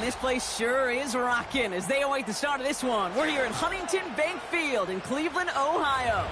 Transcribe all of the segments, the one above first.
this place sure is rocking as they await the start of this one. We're here at Huntington Bank Field in Cleveland, Ohio.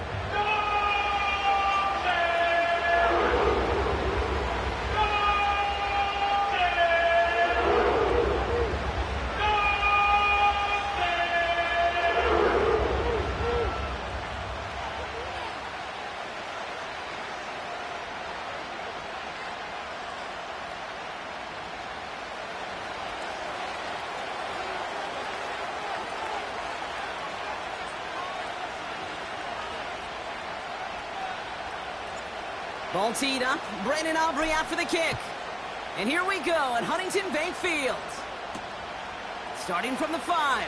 Ball teed up. Brandon Aubrey out for the kick. And here we go at Huntington Bank Field. Starting from the 5.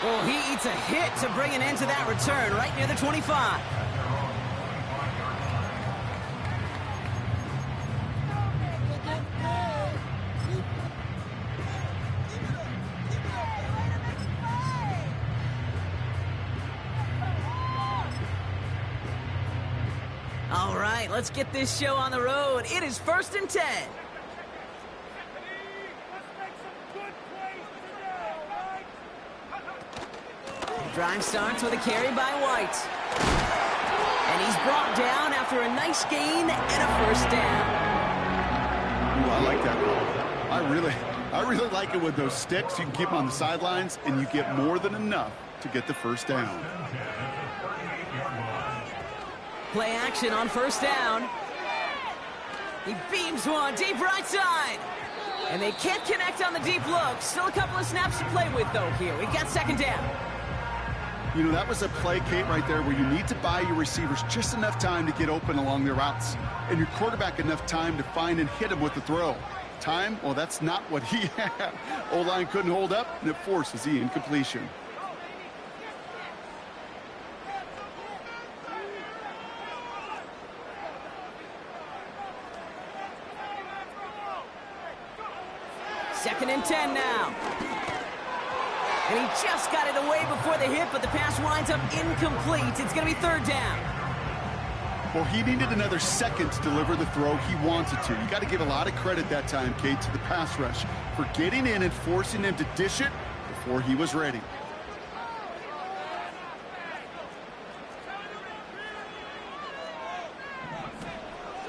Oh, he eats a hit to bring an end to that return right near the 25. All right, let's get this show on the road. It is 1st and 10. Drive starts with a carry by White. And he's brought down after a nice gain and a first down. Ooh, I like that call. I really like it with those sticks. You can keep them on the sidelines, and you get more than enough to get the first down. Play action on first down. He beams one deep right side. And they can't connect on the deep look. Still a couple of snaps to play with, though, here. We've got 2nd down. You know, that was a play, Kate, right there where you need to buy your receivers just enough time to get open along their routes. And your quarterback enough time to find and hit him with the throw. Time? Well, that's not what he had. O-line couldn't hold up, and it forces the incompletion. Second and 10 now. And he just got it away before the hit, but the pass winds up incomplete. It's going to be 3rd down. Well, he needed another second to deliver the throw he wanted to. You got to give a lot of credit that time, Kate, to the pass rush for getting in and forcing him to dish it before he was ready.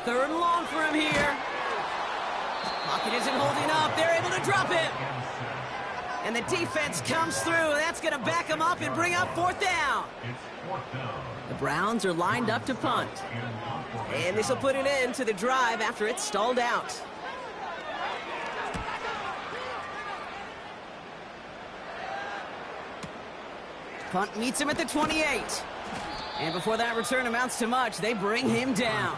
Third and long for him here. Pocket isn't holding up. They're able to drop it. And the defense comes through. That's going to back them up and bring up 4th down. The Browns are lined up to punt. And this will put an end to the drive after it's stalled out. Punt meets him at the 28. And before that return amounts to much, they bring him down.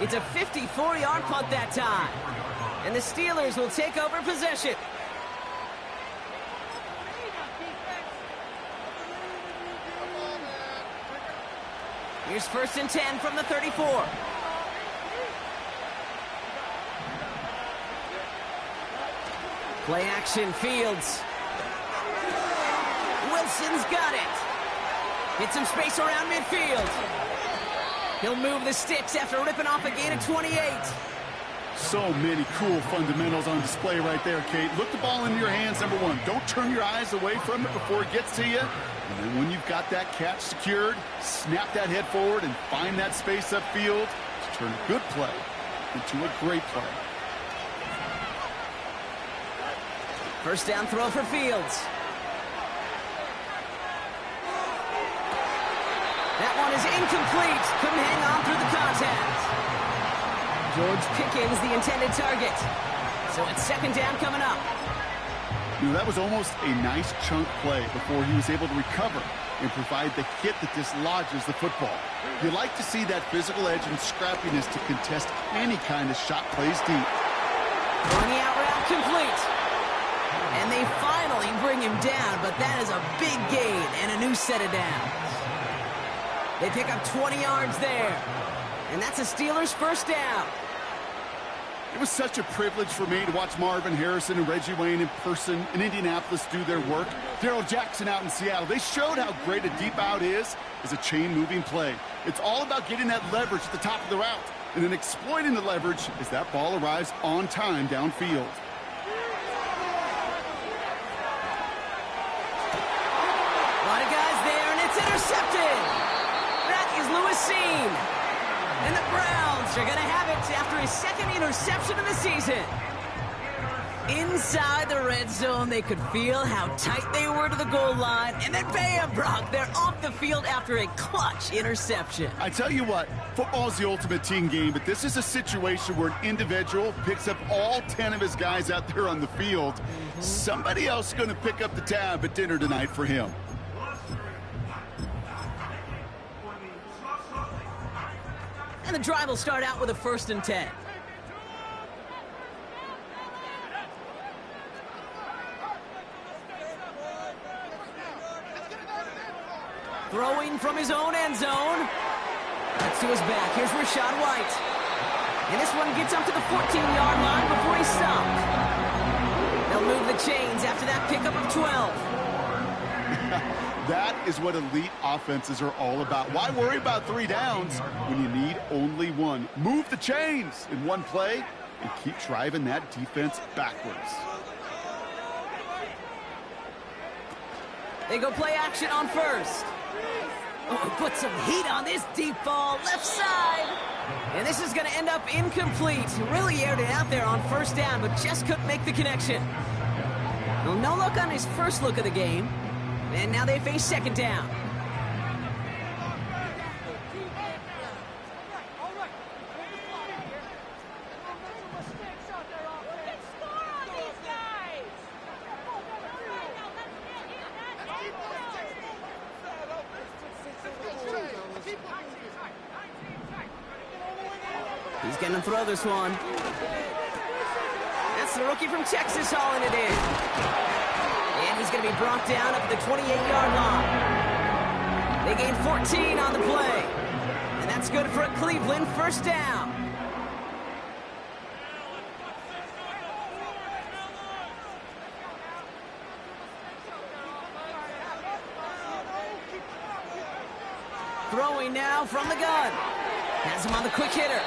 It's a 54-yard punt that time. And the Steelers will take over possession. Here's 1st and 10 from the 34. Play action, Fields. Wilson's got it. Hit some space around midfield. He'll move the sticks after ripping off a gain of 28. So many cool fundamentals on display right there, Kate. Look the ball into your hands, number 1. Don't turn your eyes away from it before it gets to you. And then when you've got that catch secured, snap that head forward and find that space upfield to turn a good play into a great play. First down throw for Fields. That one is incomplete. Couldn't hang on through the contact. George Pickens, the intended target. So it's 2nd down coming up. You know, that was almost a nice chunk play before he was able to recover and provide the hit that dislodges the football. You like to see that physical edge and scrappiness to contest any kind of shot plays deep. On the out route, complete. And they finally bring him down, but that is a big gain and a new set of downs. They pick up 20 yards there. And that's a Steelers' first down. It was such a privilege for me to watch Marvin Harrison and Reggie Wayne in person in Indianapolis do their work. Darrell Jackson out in Seattle. They showed how great a deep out is as a chain-moving play. It's all about getting that leverage at the top of the route and then exploiting the leverage as that ball arrives on time downfield. intercepted. That is Lewis Cine. And the Browns are going to have it after his second interception of the season. Inside the red zone, they could feel how tight they were to the goal line. And then bam, Brock, they're off the field after a clutch interception. I tell you what, football is the ultimate team game, but this is a situation where an individual picks up all 10 of his guys out there on the field. Somebody else is going to pick up the tab at dinner tonight for him. And the drive will start out with a 1st and 10. Throwing from his own end zone. That's to his back. Here's Rachaad White. And this one gets up to the 14-yard line before he's stopped. They'll move the chains after that pickup of 12. That is what elite offenses are all about. Why worry about 3 downs when you need only 1? Move the chains in one play and keep driving that defense backwards. They go play action on 1st. Oh, put some heat on this deep ball, left side. And this is going to end up incomplete. Really aired it out there on 1st down, but just couldn't make the connection. Well, no luck on his first look of the game. And now they face 2nd down. He's going to throw this one. That's the rookie from Texas hauling it in. And he's going to be brought down up at the 28-yard line. They gain 14 on the play. And that's good for a Cleveland 1st down. Throwing now from the gun. Has him on the quick hitter.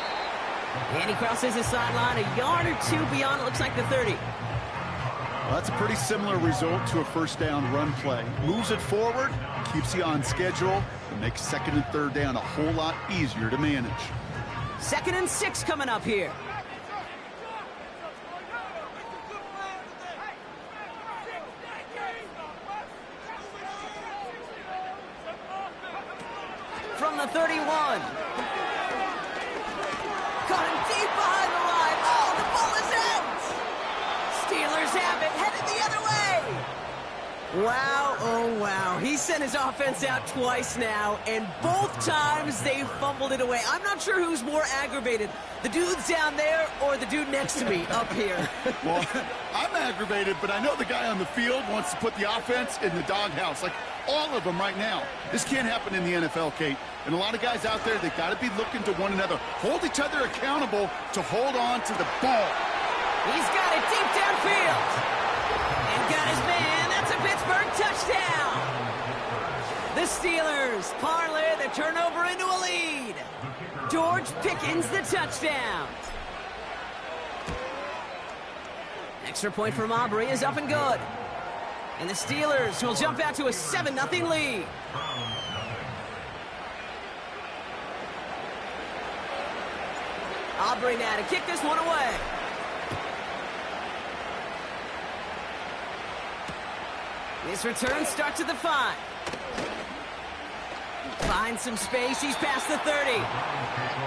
And he crosses the sideline a yard or 2 beyond, it looks like the 30. Well, that's a pretty similar result to a 1st down run play. Moves it forward, keeps you on schedule, and makes 2nd and 3rd down a whole lot easier to manage. 2nd and 6 coming up here. From the 31. Caught him deep behind the line. Oh, the ball is out. Steelers have it, headed the other way. Wow, oh wow. He sent his offense out twice now, and both times they fumbled it away. I'm not sure who's more aggravated, the dudes down there or the dude next to me up here. Well, I'm aggravated, but I know the guy on the field wants to put the offense in the doghouse, like all of them right now. This can't happen in the NFL, Kate. And a lot of guys out there, they got to be looking to one another. Hold each other accountable to hold on to the ball. He's got it deep downfield. And got his man. That's a Pittsburgh touchdown. The Steelers parlay the turnover into a lead. George Pickens the touchdown. Extra point from Aubrey is up and good. And the Steelers will jump out to a 7-0 lead. Aubrey now to kick this one away. This return starts at the 5. Finds some space. He's past the 30.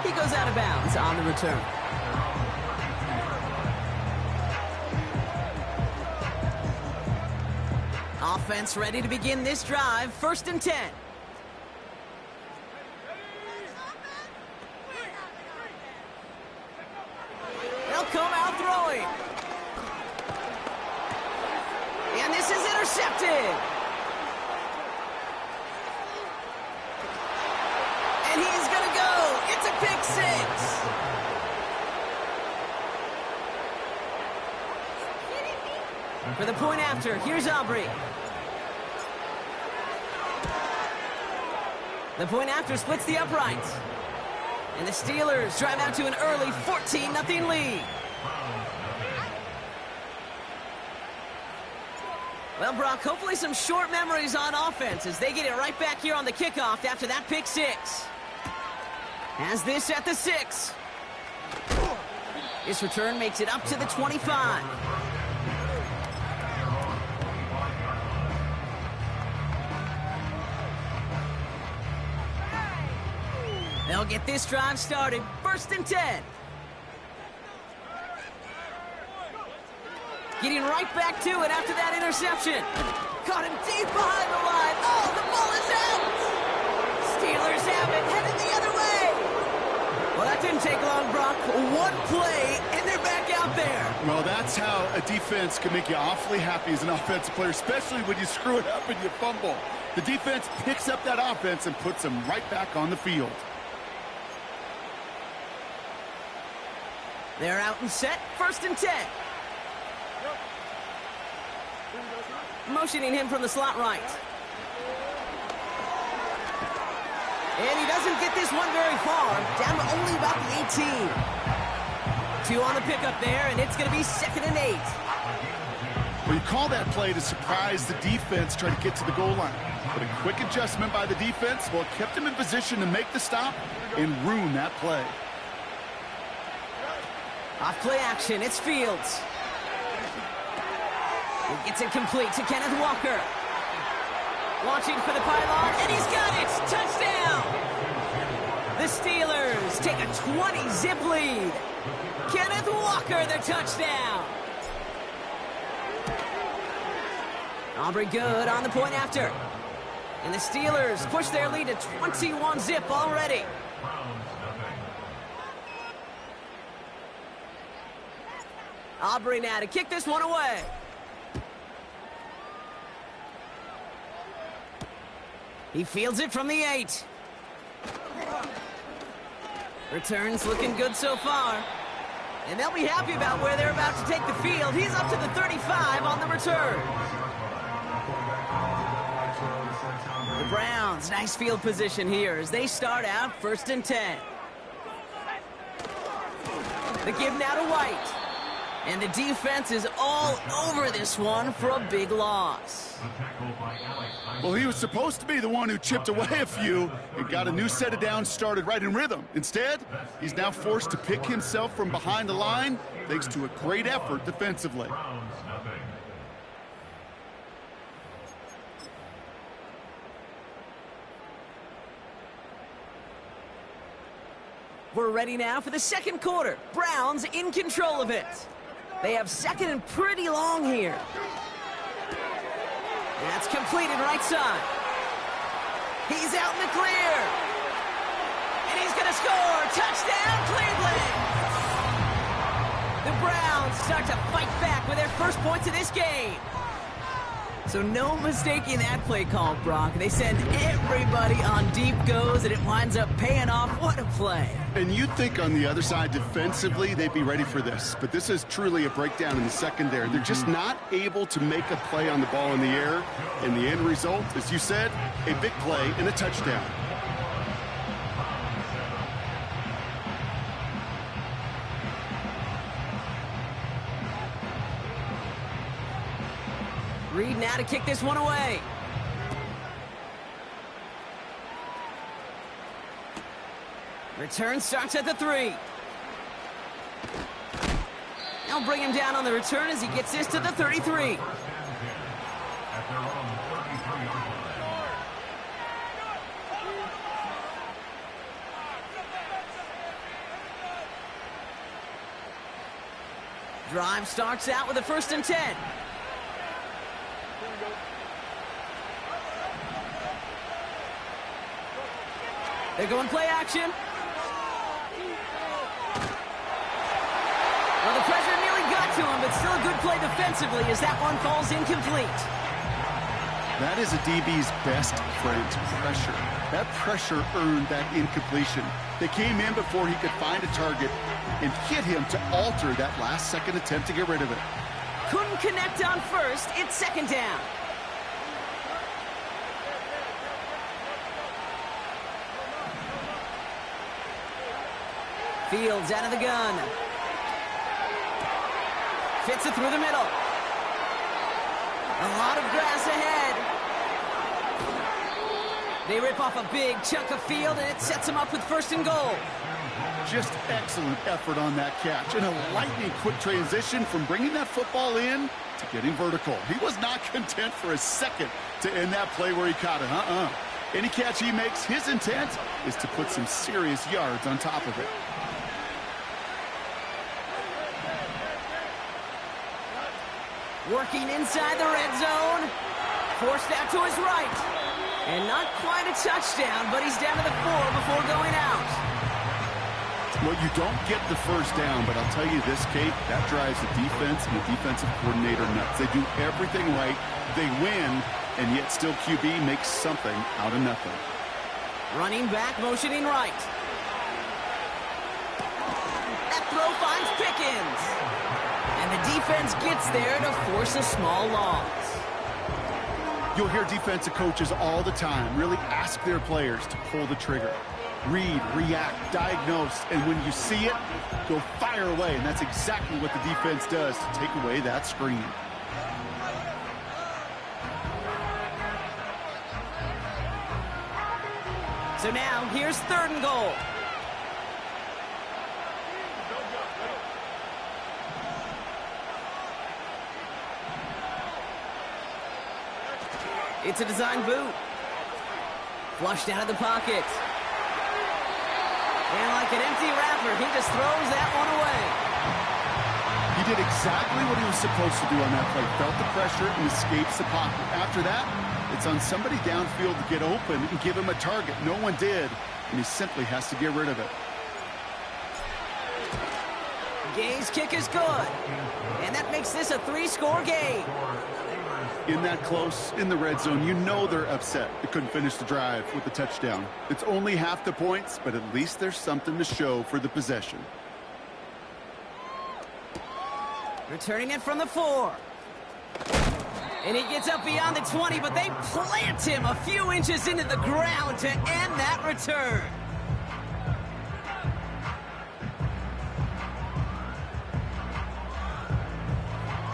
He goes out of bounds on the return. Offense ready to begin this drive. 1st and 10. They'll come out throwing. And this is intercepted. And he's going to go. It's a pick 6. For the point after, here's Aubrey. The point after splits the uprights. And the Steelers drive out to an early 14-0 lead. Well, Brock, hopefully some short memories on offense as they get it right back here on the kickoff after that pick six. Has this at the 6. This return makes it up to the 25. They'll get this drive started. 1st and 10. Getting right back to it after that interception. Caught him deep behind the line. Oh, the ball is out! Steelers have it, headed the other way. Well, that didn't take long, Brock. One play, and they're back out there. Well, that's how a defense can make you awfully happy as an offensive player, especially when you screw it up and you fumble. The defense picks up that offense and puts them right back on the field. They're out and set. 1st and 10. Motioning him from the slot right. And he doesn't get this one very far. Down to only about the 18. 2 on the pickup there, and it's going to be 2nd and 8. Well, you call that play to surprise the defense, try to get to the goal line. But a quick adjustment by the defense, well, it kept him in position to make the stop and ruin that play. Off play action, it's Fields. He gets it complete to Kenneth Walker. Launching for the pylon, and he's got it! Touchdown! The Steelers take a 20-zip lead. Kenneth Walker, the touchdown! Aubrey Good on the point after. And the Steelers push their lead to 21-zip already. Aubrey now to kick this one away. He fields it from the 8. Returns looking good so far. And they'll be happy about where they're about to take the field. He's up to the 35 on the return. The Browns, nice field position here as they start out 1st and 10. The give now to White. And the defense is all over this one for a big loss. Well, he was supposed to be the one who chipped away a few and got a new set of downs started right in rhythm. Instead, he's now forced to pick himself from behind the line thanks to a great effort defensively. We're ready now for the 2nd quarter. Browns in control of it. They have 2nd and pretty long here. That's completed right side. He's out in the clear. And he's going to score. Touchdown, Cleveland. The Browns start to fight back with their first points of this game. So no mistaking that play call, Brock. They send everybody on deep goes, and it winds up paying off. What a play. And you'd think on the other side, defensively, they'd be ready for this. But this is truly a breakdown in the secondary. They're just not able to make a play on the ball in the air. And the end result, as you said, a big play and a touchdown. Reed now to kick this one away. Return starts at the 3. They'll bring him down on the return as he gets this to the 33. Drive starts out with a 1st and 10. They're going play action. Well, the pressure nearly got to him, but still a good play defensively as that one falls incomplete. That is a DB's best friend, pressure. That pressure earned that incompletion. They came in before he could find a target and hit him to alter that last-second attempt to get rid of it. Couldn't connect on first. It's 2nd down. Fields out of the gun. Fits it through the middle. A lot of grass ahead. They rip off a big chunk of field, and it sets them up with 1st and goal. Just excellent effort on that catch, and a lightning quick transition from bringing that football in to getting vertical. He was not content for a second to end that play where he caught it. Any catch he makes, his intent is to put some serious yards on top of it. Working inside the red zone. Forced out to his right. And not quite a touchdown, but he's down to the 4 before going out. Well, you don't get the 1st down, but I'll tell you this, Kate, that drives the defense and the defensive coordinator nuts. They do everything right. They win, and yet still QB makes something out of nothing. Running back, motioning right. That throw finds Pickens. And the defense gets there to force a small loss. You'll hear defensive coaches all the time really ask their players to pull the trigger. Read, react, diagnose, and when you see it, go fire away. And that's exactly what the defense does to take away that screen. So now, here's 3rd and goal. It's a design boot. Flushed out of the pocket. And like an empty wrapper, he just throws that one away. He did exactly what he was supposed to do on that play. Felt the pressure and escapes the pocket. After that, it's on somebody downfield to get open and give him a target. No one did, and he simply has to get rid of it. Gay's kick is good. And that makes this a 3-score game. In that close, in the red zone, you know they're upset. They couldn't finish the drive with the touchdown. It's only half the points, but at least there's something to show for the possession. Returning it from the 4. And he gets up beyond the 20, but they plant him a few inches into the ground to end that return.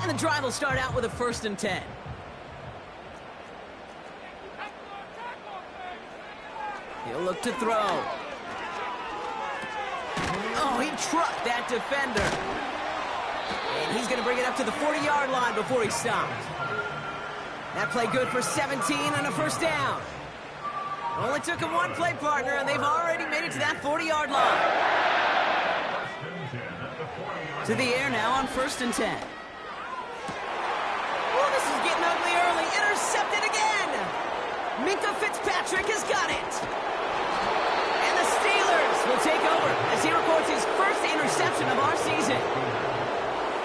And the drive will start out with a 1st and 10. He'll look to throw. Oh, he trucked that defender. And he's going to bring it up to the 40-yard line before he stopped. That play good for 17 and a 1st down. Only took him one play partner, and they've already made it to that 40-yard line. To the air now on 1st and 10. Oh, this is getting ugly early. Intercepted again. Minkah Fitzpatrick has got it. And the Steelers will take over as he records his 1st interception of our season.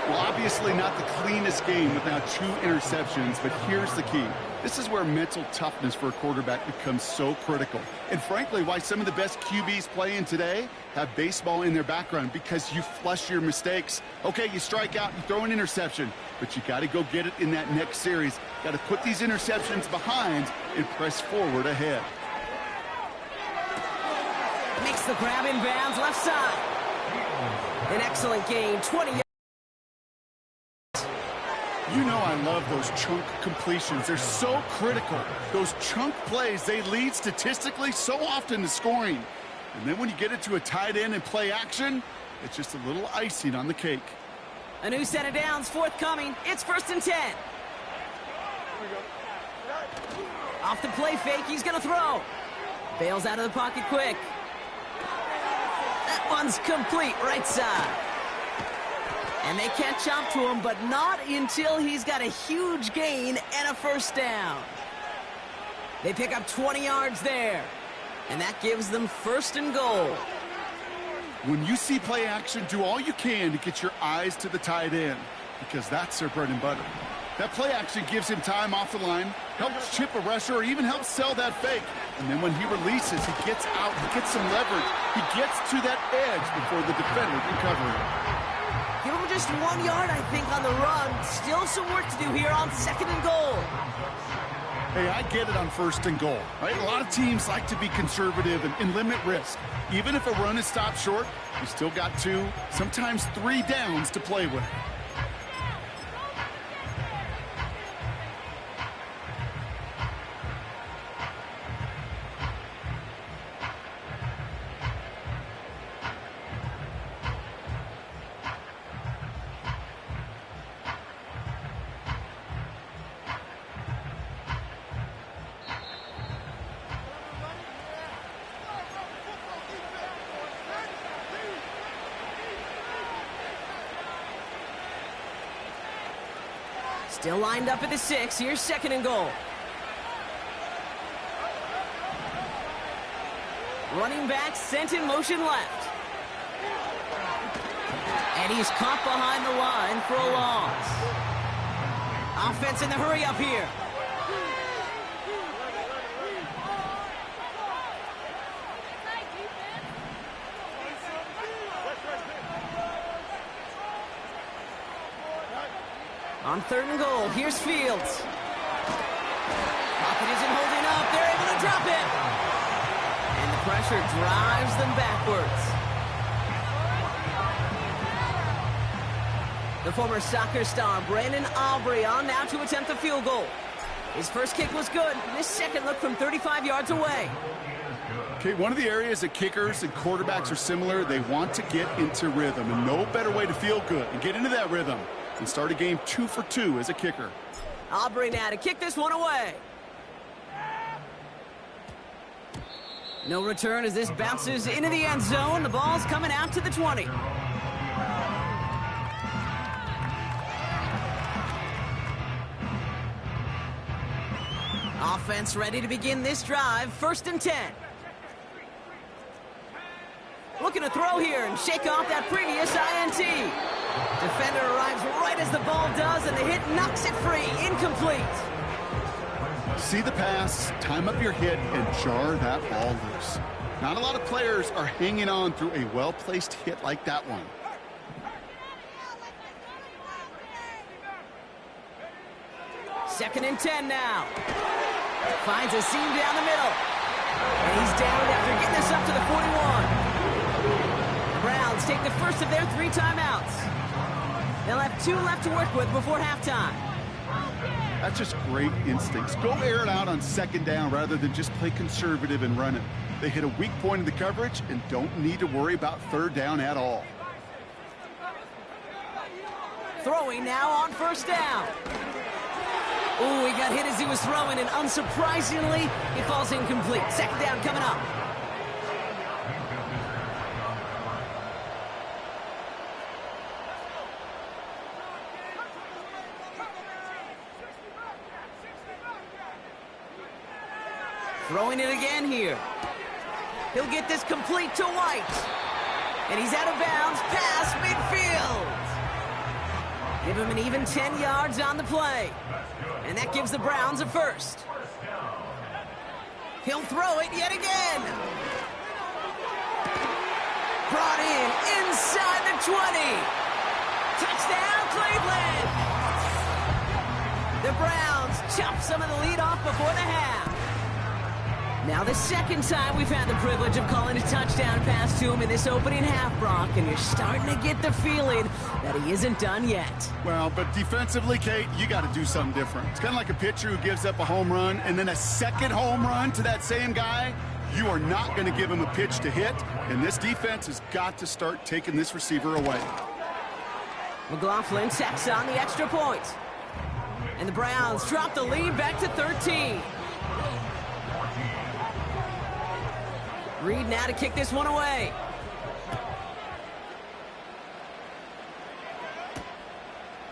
Well, obviously not the cleanest game with now 2 interceptions, but here's the key. This is where mental toughness for a quarterback becomes so critical. And frankly, why some of the best QBs playing today have baseball in their background, because you flush your mistakes. Okay, you strike out, you throw an interception, but you got to go get it in that next series. Got to put these interceptions behind and press forward ahead. Makes the grab in bounds left side. An excellent game, 20 yards. You know I love those chunk completions. They're so critical. Those chunk plays, they lead statistically so often to scoring. And then when you get it to a tight end and play action, it's just a little icing on the cake. A new set of downs forthcoming. It's 1st and 10. Off the play fake, he's going to throw. Bails out of the pocket quick. That one's complete right side. And they catch up to him, but not until he's got a huge gain and a 1st down. They pick up 20 yards there. And that gives them 1st and goal. When you see play action, do all you can to get your eyes to the tight end, because that's their bread and butter. That play action gives him time off the line, helps chip a rusher, or even helps sell that fake. And then when he releases, he gets out, he gets some leverage. He gets to that edge before the defender can cover him. Give him just 1 yard, I think, on the run. Still some work to do here on 2nd and goal. Hey, I get it on 1st and goal, right? A lot of teams like to be conservative and limit risk. Even if a run is stopped short, you still got 2, sometimes 3 downs to play with. Still lined up at the 6. Here's 2nd and goal. Running back sent in motion left. And he's caught behind the line for a loss. Offense in the hurry up here. On 3rd and goal, here's Fields. Pocket isn't holding up. They're able to drop it. And the pressure drives them backwards. The former soccer star, Brandon Aubrey, on now to attempt the field goal. His first kick was good. This second look from 35 yards away. Okay, one of the areas that kickers and quarterbacks are similar, they want to get into rhythm. And no better way to feel good and get into that rhythm and start a game 2 for 2 as a kicker. Aubrey now to kick this one away. No return as this bounces into the end zone. The ball's coming out to the 20. Offense ready to begin this drive. 1st and 10. Looking to throw here and shake off that previous INT. Defender arrives right as the ball does, and the hit knocks it free. Incomplete. See the pass, time up your hit, and jar that ball loose. Not a lot of players are hanging on through a well-placed hit like that one. Second and 10 now. Finds a seam down the middle. And he's down after getting this up to the 41. The Browns take the first of their 3 timeouts. They'll have 2 left to work with before halftime. That's just great instincts. Go air it out on 2nd down rather than just play conservative and run it. They hit a weak point in the coverage and don't need to worry about 3rd down at all. Throwing now on 1st down. Ooh, he got hit as he was throwing, and unsurprisingly, he falls incomplete. 2nd down coming up. Throwing it again here. He'll get this complete to White. And he's out of bounds past midfield. Give him an even 10 yards on the play. And that gives the Browns a first. He'll throw it yet again. Brought in inside the 20. Touchdown, Cleveland. The Browns chop some of the lead off before the half. Now the 2nd time we've had the privilege of calling a touchdown pass to him in this opening half, Brock, and you're starting to get the feeling that he isn't done yet. Well, but defensively, Kate, you got to do something different. It's kind of like a pitcher who gives up a home run and then a 2nd home run to that same guy. You are not going to give him a pitch to hit, and this defense has got to start taking this receiver away. McLaughlin tacks on the extra point. And the Browns drop the lead back to 13. Reed now to kick this one away.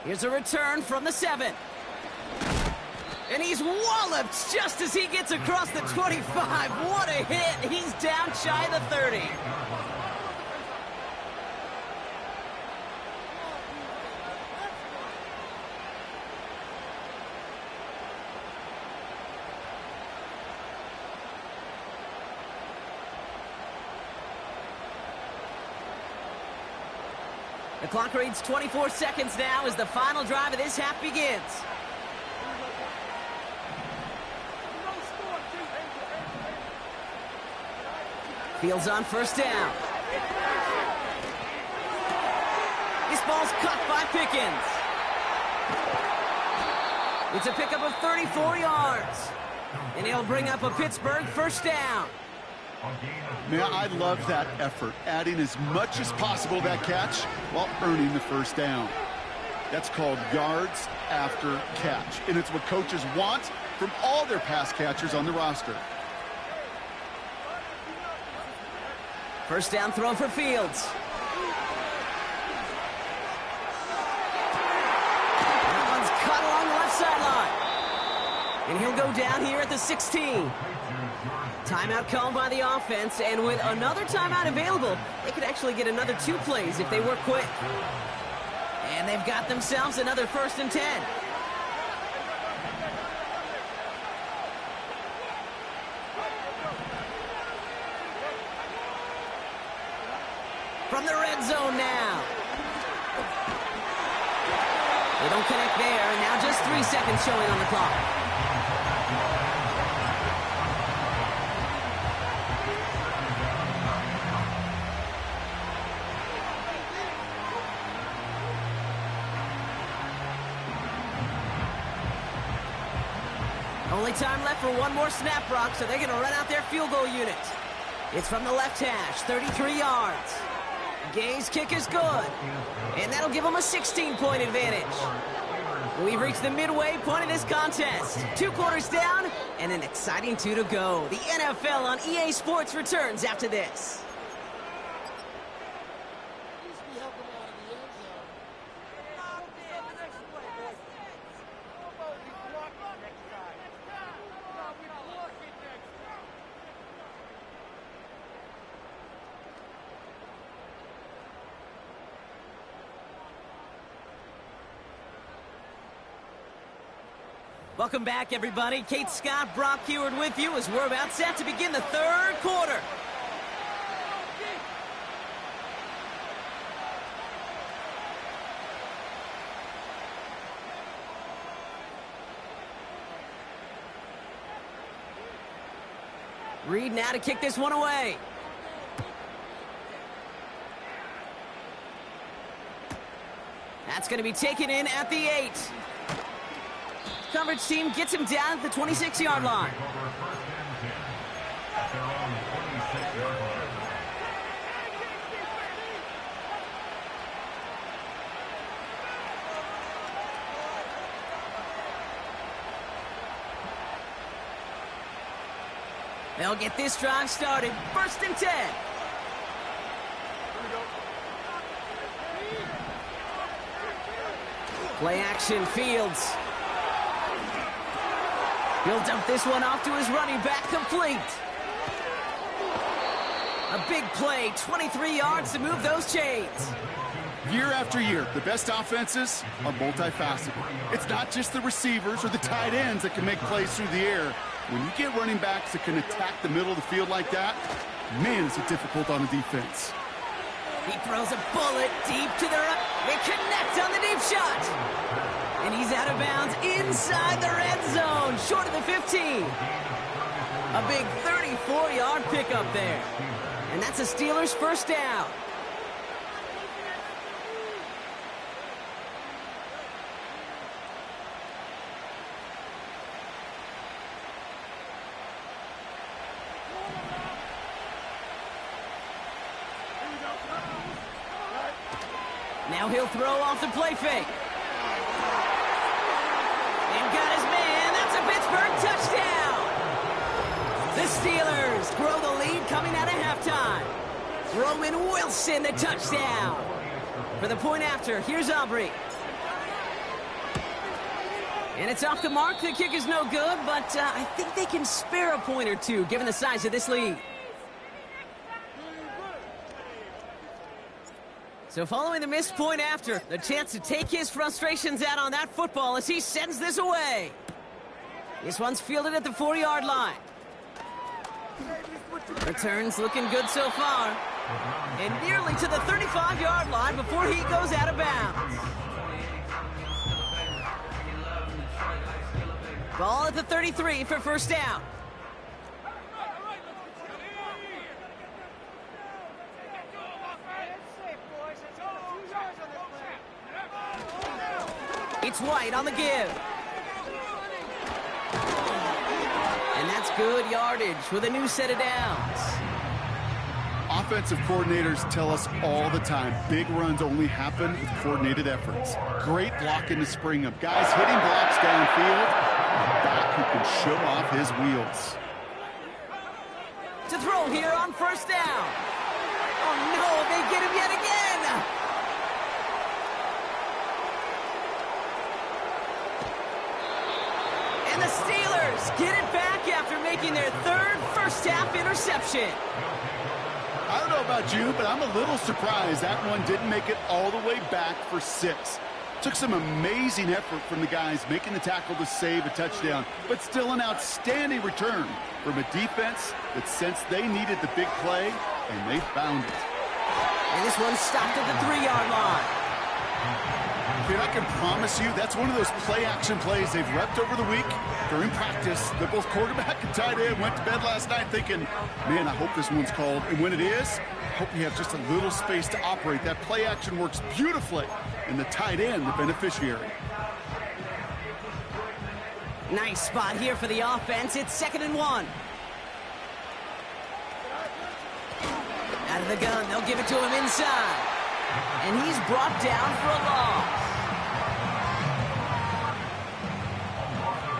Here's a return from the 7. And he's walloped just as he gets across the 25. What a hit. He's down shy of the 30. The clock reads 24 seconds now as the final drive of this half begins. Fields on 1st down. This ball's caught by Pickens. It's a pickup of 34 yards. And he'll bring up a Pittsburgh 1st down. Man, I love that effort, adding as much as possible to that catch while earning the 1st down. That's called yards after catch, and it's what coaches want from all their pass catchers on the roster. 1st down throw for Fields. That one's cut along the And he'll go down here at the 16. Timeout called by the offense, and with another timeout available, they could actually get another 2 plays if they work quick. And they've got themselves another 1st and 10. From the red zone now. They don't connect there, and now just 3 seconds showing on the clock. Only time left for one more snap, Brock, so they're going to run out their field goal unit. It's from the left hash, 33 yards. Gay's kick is good, and that'll give them a 16-point advantage. We've reached the midway point of this contest. 2 quarters down, and an exciting 2 to go. The NFL on EA Sports returns after this. Welcome back, everybody. Kate Scott, Brock Huard with you as we're about set to begin the 3rd quarter. Reed now to kick this one away. That's going to be taken in at the 8. Coverage team gets him down at the 26-yard line. They'll get this drive started. 1st and 10. Play action, Fields. He'll dump this one off to his running back, complete. A big play, 23 yards to move those chains. Year after year, the best offenses are multifaceted. It's not just the receivers or the tight ends that can make plays through the air. When you get running backs that can attack the middle of the field like that, man, is it difficult on the defense. He throws a bullet deep to the right. They connect on the deep shot. And he's out of bounds inside the red zone, short of the 15. A big 34-yard pickup there. And that's a Steelers' 1st down. Now he'll throw off the play fake. Got his man. That's a Pittsburgh touchdown. The Steelers grow the lead coming out of halftime. Roman Wilson, the touchdown. For the point after, here's Aubrey. And it's off the mark. The kick is no good, but I think they can spare a point or two given the size of this lead. So following the missed point after, the chance to take his frustrations out on that football as he sends this away. This one's fielded at the 4-yard line. Returns looking good so far. And nearly to the 35-yard line before he goes out of bounds. Ball at the 33 for 1st down. It's White on the give. And that's good yardage with a new set of downs. Offensive coordinators tell us all the time, big runs only happen with coordinated efforts. Great blocking to spring them. Guys hitting blocks downfield, and a back who can show off his wheels. To throw here on 1st down. Oh no, they get him yet again. And the Steelers get it back after making their third first-half interception. I don't know about you, but I'm a little surprised that one didn't make it all the way back for 6. Took some amazing effort from the guys making the tackle to save a touchdown, but still an outstanding return from a defense that sensed they needed the big play, and they found it. And this one stopped at the 3-yard line. Kid, I can promise you that's one of those play-action plays they've repped over the week during practice. That both quarterback and tight end went to bed last night thinking, man, I hope this one's called. And when it is, I hope you have just a little space to operate. That play-action works beautifully, and the tight end, the beneficiary. Nice spot here for the offense. It's 2nd and 1. Out of the gun, they'll give it to him inside. And he's brought down for a loss.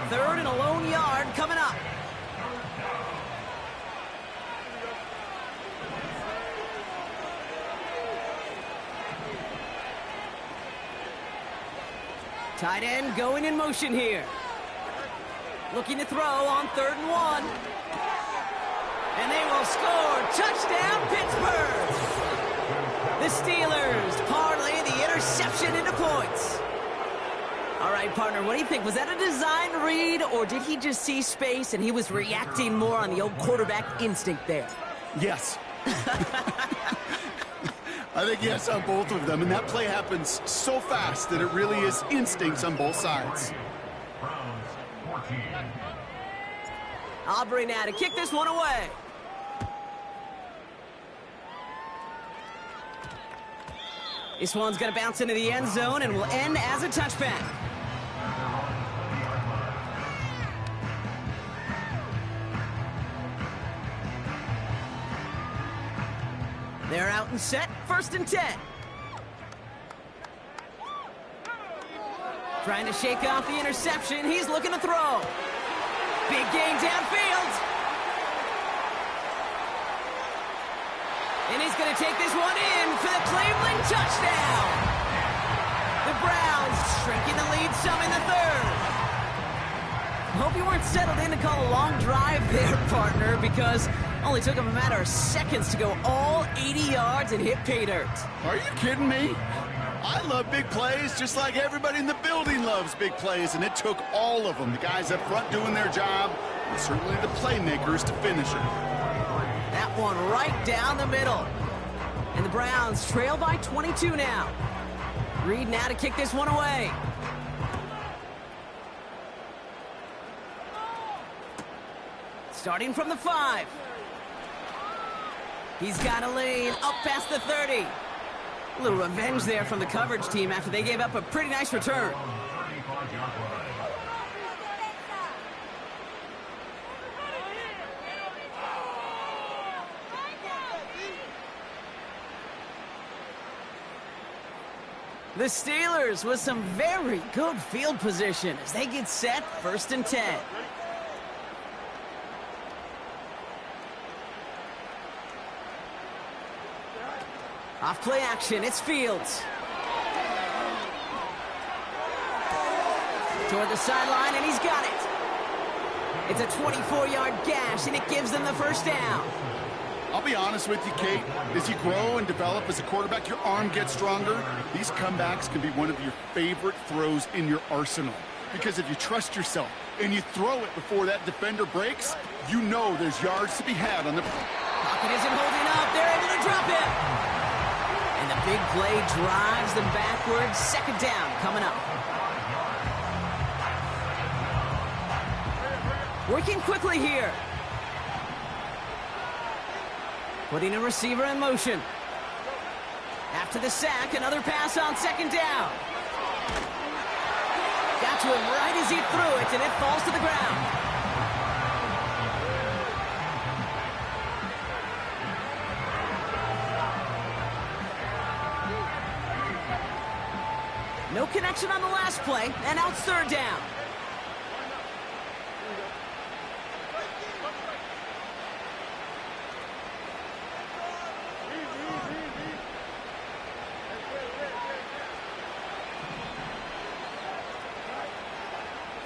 3rd and a lone yard coming up. Tight end going in motion here. Looking to throw on 3rd and 1. And they will score. Touchdown, Pittsburgh! The Steelers parlay the interception into points. All right, partner, what do you think? Was that a design read, or did he just see space and he was reacting more on the old quarterback instinct there? Yes. I think yes on both of them, and that play happens so fast that it really is instincts on both sides. Aubrey now to kick this one away. This one's going to bounce into the end zone and will end as a touchback. They're out and set, 1st and 10. Trying to shake off the interception. He's looking to throw. Big gain downfield. And he's going to take this one in for the Cleveland touchdown. The Browns shrinking the lead some in the 3rd. Hope you weren't settled in to call a long drive there, partner, because only took him a matter of seconds to go all 80 yards and hit pay dirt. Are you kidding me? I love big plays just like everybody in the building loves big plays, and it took all of them. The guys up front doing their job, and certainly the playmakers to finish it. That one right down the middle. And the Browns trail by 22 now. Reed now to kick this one away. Starting from the 5. He's got a lane up past the 30. A little revenge there from the coverage team after they gave up a pretty nice return. The Steelers with some very good field position as they get set, 1st and 10. Off play action, it's Fields. Toward the sideline, and he's got it. It's a 24-yard gash, and it gives them the 1st down. I'll be honest with you, Kate. As you grow and develop as a quarterback, your arm gets stronger. These comebacks can be one of your favorite throws in your arsenal. Because if you trust yourself and you throw it before that defender breaks, you know there's yards to be had on the... Pocket isn't holding up. They're able to drop it. And the big play drives them backwards. 2nd down coming up. Working quickly here. Putting a receiver in motion. After the sack, another pass on 2nd down. Got to him right as he threw it, and it falls to the ground. No connection on the last play, and now it's 3rd down.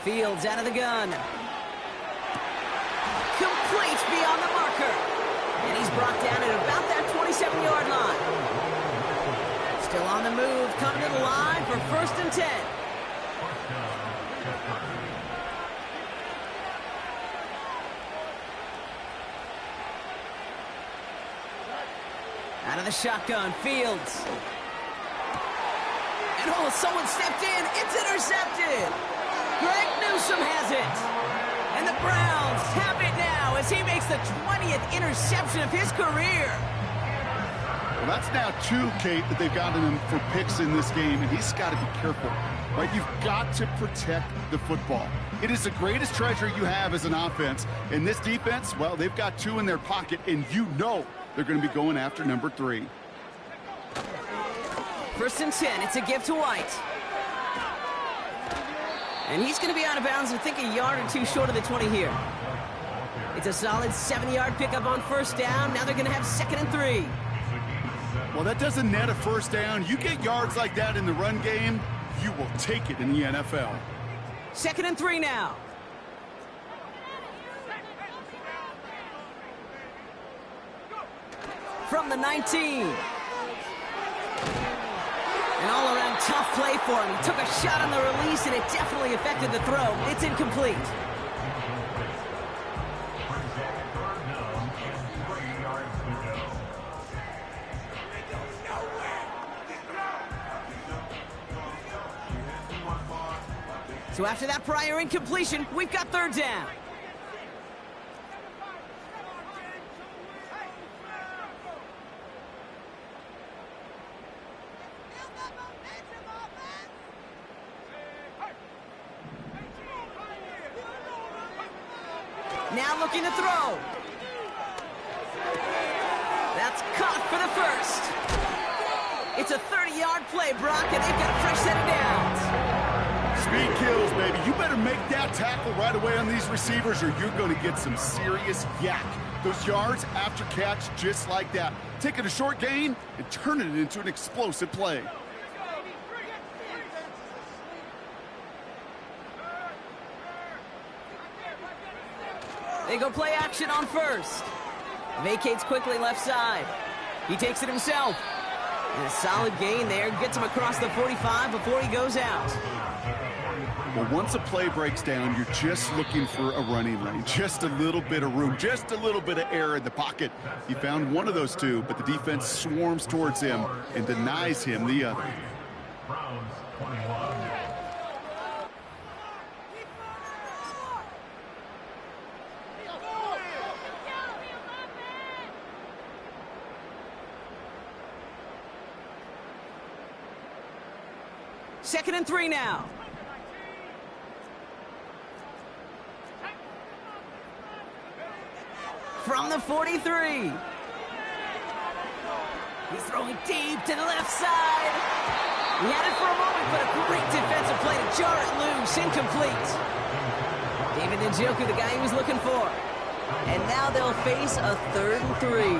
Fields out of the gun. Complete beyond the marker. And he's brought down at about that 27-yard line. Still on the move, coming to the line for 1st and 10. Out of the shotgun, Fields. And oh, someone stepped in. It's intercepted. Greg Newsome has it. And the Browns have it now as he makes the 20th interception of his career. Well, that's now 2, Kate, that they've gotten him for picks in this game, and he's got to be careful. Right? You've got to protect the football. It is the greatest treasure you have as an offense. And this defense, well, they've got 2 in their pocket, and you know they're going to be going after number 3. 1st and 10. It's a give to White. And he's going to be out of bounds, I think, a yard or 2 short of the 20 here. It's a solid 7-yard pickup on 1st down. Now they're going to have 2nd and 3. Well, that doesn't net a 1st down. You get yards like that in the run game, you will take it in the NFL. 2nd and 3 now. From the 19. An all-around tough play for him. He took a shot on the release, and it definitely affected the throw. It's incomplete. So after that prior incompletion, we've got 3rd down. Now looking to throw. That's caught for the 1st. It's a 30-yard play, Brock, and they've got a fresh set of downs. Speed kills, baby. You better make that tackle right away on these receivers or you're going to get some serious yak. Those yards after catch just like that. Taking a short gain and turning it into an explosive play. They go play action on 1st. Vacates quickly left side. He takes it himself. And a solid gain there. Gets him across the 45 before he goes out. Well, once a play breaks down, you're just looking for a running lane. Just a little bit of room. Just a little bit of air in the pocket. He found one of those 2, but the defense swarms towards him and denies him the other. Browns 21. Second and 3 now. From the 43. He's throwing deep to the left side. He had it for a moment, but a great defensive play to jar it loose. Incomplete. David Njoku, the guy he was looking for. And now they'll face a 3rd and 3.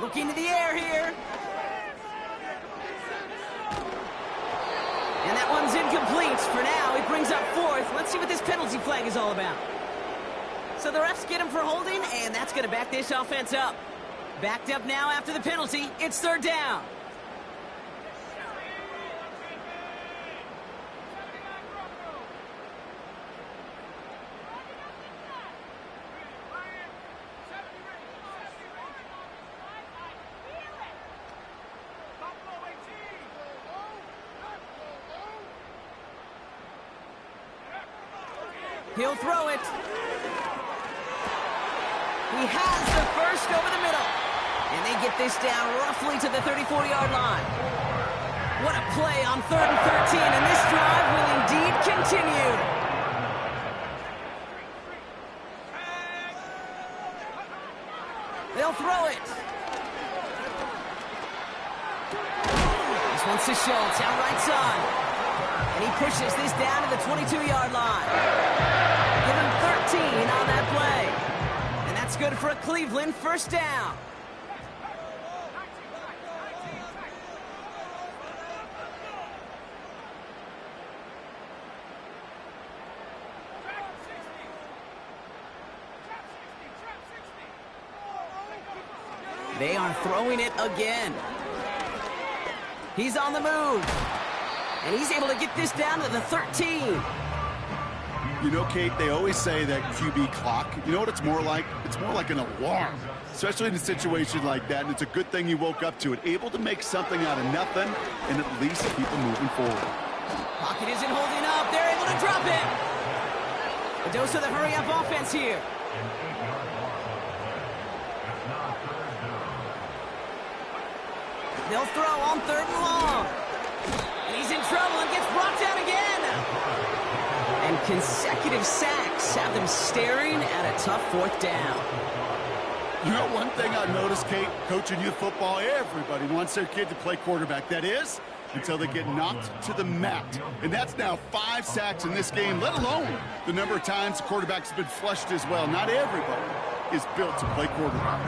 Look into the air here. And that one's incomplete for now. He brings up 4th. Let's see what this penalty flag is all about. So the refs get him for holding, and that's going to back this offense up. Backed up now after the penalty. It's 3rd down. He'll throw it. He has the 1st over the middle. And they get this down roughly to the 34-yard line. What a play on 3rd and 13, and this drive will indeed continue. They'll throw it. This one's to Schultz, out right side. And he pushes this down to the 22-yard line. Give him 13 good for a Cleveland first down. They are throwing it again. He's on the move. And he's able to get this down to the 13. You know, Kate, they always say that QB clock, you know what it's more like? It's more like an alarm, especially in a situation like that. And it's a good thing you woke up to it, able to make something out of nothing and at least keep them moving forward. Pocket isn't holding up. They're able to drop it. A dose of the hurry-up offense here. They'll throw on 3rd and long. And he's in trouble and gets brought down again. And consecutive sacks have them staring at a tough 4th down. You know, one thing I noticed, Kate, coaching youth football, everybody wants their kid to play quarterback. That is, until they get knocked to the mat. And that's now 5 sacks in this game, let alone the number of times the quarterback's been flushed as well. Not everybody is built to play quarterback.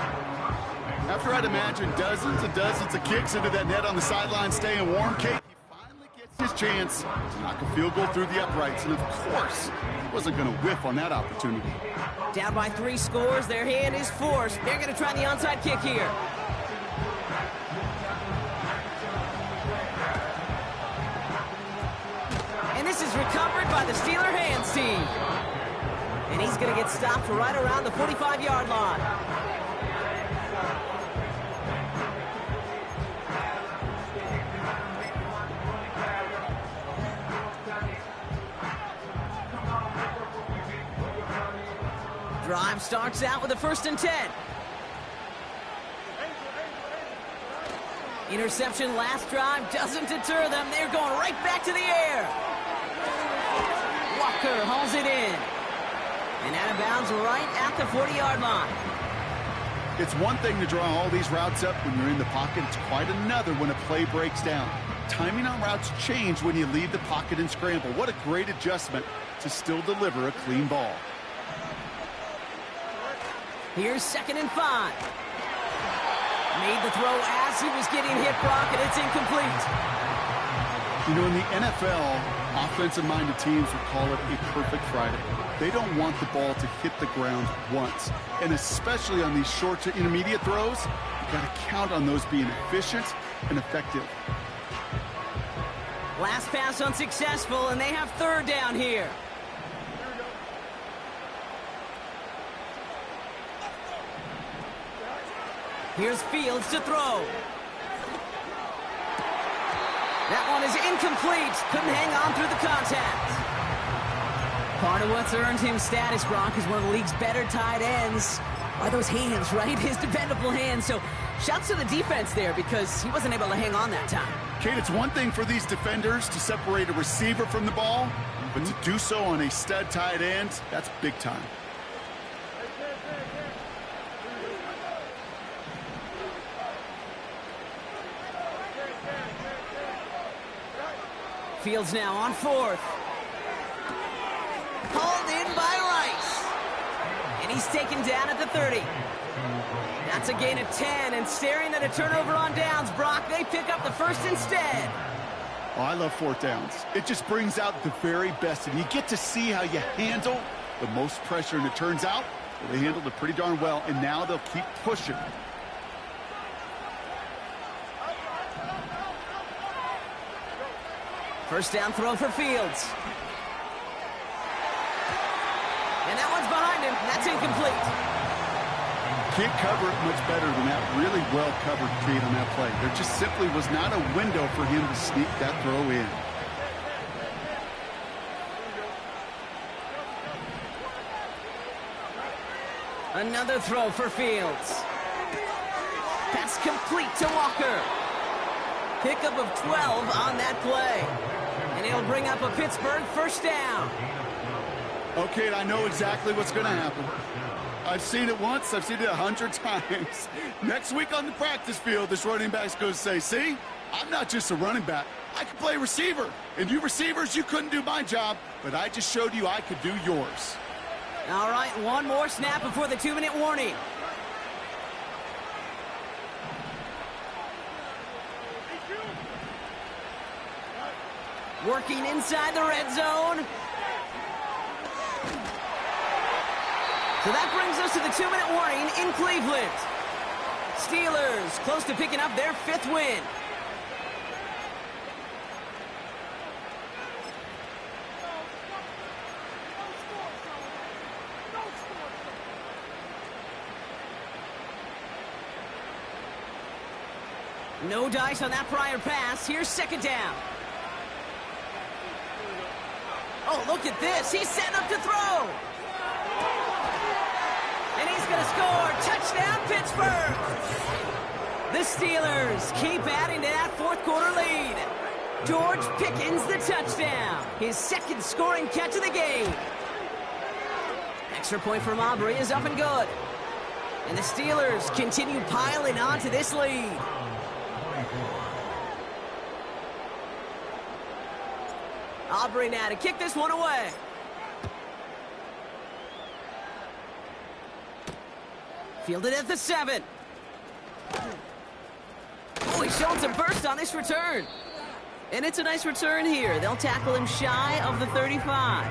After I'd imagine dozens and dozens of kicks into that net on the sideline staying warm, Kate, he finally gets his chance to knock a field goal through the uprights. And, of course, he wasn't going to whiff on that opportunity. Down by 3 scores, their hand is forced. They're going to try the onside kick here. And this is recovered by the Steeler hands team. And he's going to get stopped right around the 45-yard line. Drive starts out with a 1st and 10. Interception last drive doesn't deter them. They're going right back to the air. Walker hauls it in. And out of bounds right at the 40-yard line. It's one thing to draw all these routes up when you're in the pocket. It's quite another when a play breaks down. Timing on routes change when you leave the pocket and scramble. What a great adjustment to still deliver a clean ball. Here's 2nd and 5. Made the throw as he was getting hit, Brock, and it's incomplete. You know, in the NFL, offensive-minded teams would call it a perfect Friday. They don't want the ball to hit the ground once. And especially on these short to intermediate throws, you got to count on those being efficient and effective. Last pass unsuccessful, and they have 3rd down here. Here's Fields to throw. That one is incomplete. Couldn't hang on through the contact. Part of what's earned him status, Brock, is one of the league's better tight ends. Are those hands, right? His dependable hands. So shouts to the defense there because he wasn't able to hang on that time. Kate, it's one thing for these defenders to separate a receiver from the ball, but to do so on a stud tight end, that's big time. Fields now on 4th. Hauled in by Rice. And he's taken down at the 30. That's a gain of 10, and staring at a turnover on downs, Brock, they pick up the 1st instead. Oh, I love 4th downs. It just brings out the very best, and you get to see how you handle the most pressure, and it turns out they handled it pretty darn well, and now they'll keep pushing. First down throw for Fields. And that one's behind him. That's incomplete. Can't cover it much better than that. Really well covered, Kate, on that play. There just simply was not a window for him to sneak that throw in. Another throw for Fields. Pass complete to Walker. Pickup of 12 on that play. And he'll bring up a Pittsburgh 1st down. Okay, I know exactly what's going to happen. I've seen it once. I've seen it 100 times. Next week on the practice field, this running back's going to say, see, I'm not just a running back. I can play receiver. And you receivers, you couldn't do my job, but I just showed you I could do yours. All right, one more snap before the 2-minute warning. Working inside the red zone. So that brings us to the 2-minute warning in Cleveland. Steelers close to picking up their 5th win. No dice on that prior pass. Here's 2nd down. Oh, look at this. He's setting up to throw. And he's going to score. Touchdown, Pittsburgh. The Steelers keep adding to that 4th quarter lead. George Pickens the touchdown. His 2nd scoring catch of the game. Extra point from Aubrey is up and good. And the Steelers continue piling on to this lead. Aubrey now to kick this one away. Fielded at the 7. Oh, he's showing some burst on this return. And it's a nice return here. They'll tackle him shy of the 35.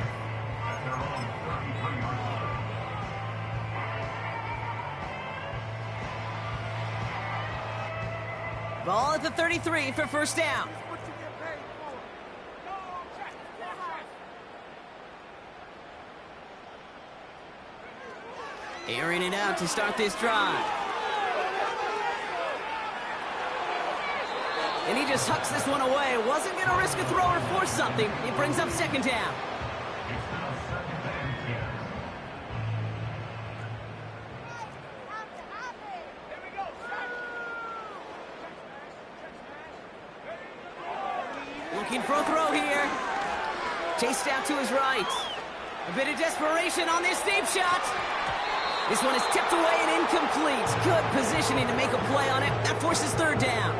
Ball at the 33 for 1st down. Airing it out to start this drive. And he just hucks this one away. Wasn't going to risk a throw or force something. It brings up 2nd down. Looking for a throw here. Chased out to his right. A bit of desperation on this deep shot. This one is tipped away and incomplete. Good positioning to make a play on it. That forces 3rd down.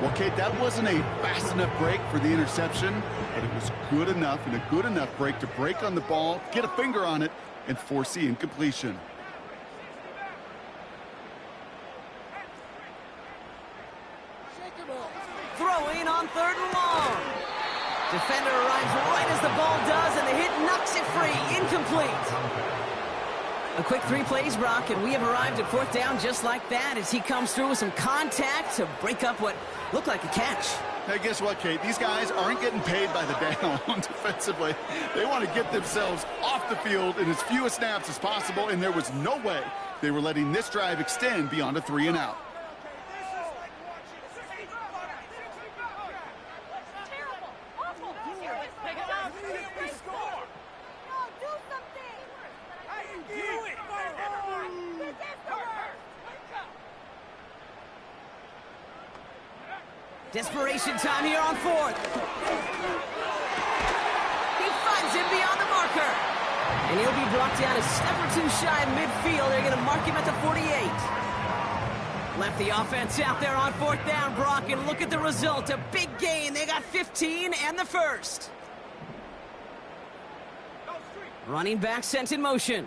Well, Kate, that wasn't a fast enough break for the interception, but it was good enough and a good enough break to break on the ball, get a finger on it, and force the incompletion. Throwing on 3rd and long. Defender arrives right as the ball does, and the hit knocks it free. Incomplete. A quick 3 plays, Brock, and we have arrived at 4th down just like that as he comes through with some contact to break up what looked like a catch. Hey, guess what, Kate? These guys aren't getting paid by the down defensively. They want to get themselves off the field in as few snaps as possible, and there was no way they were letting this drive extend beyond a 3-and-out. Desperation time here on 4th. He finds him beyond the marker. And he'll be brought down a step or 2 shy of midfield. They're going to mark him at the 48. Left the offense out there on 4th down, Brock, and look at the result. A big gain. They got 15 and the 1st. Running back sent in motion.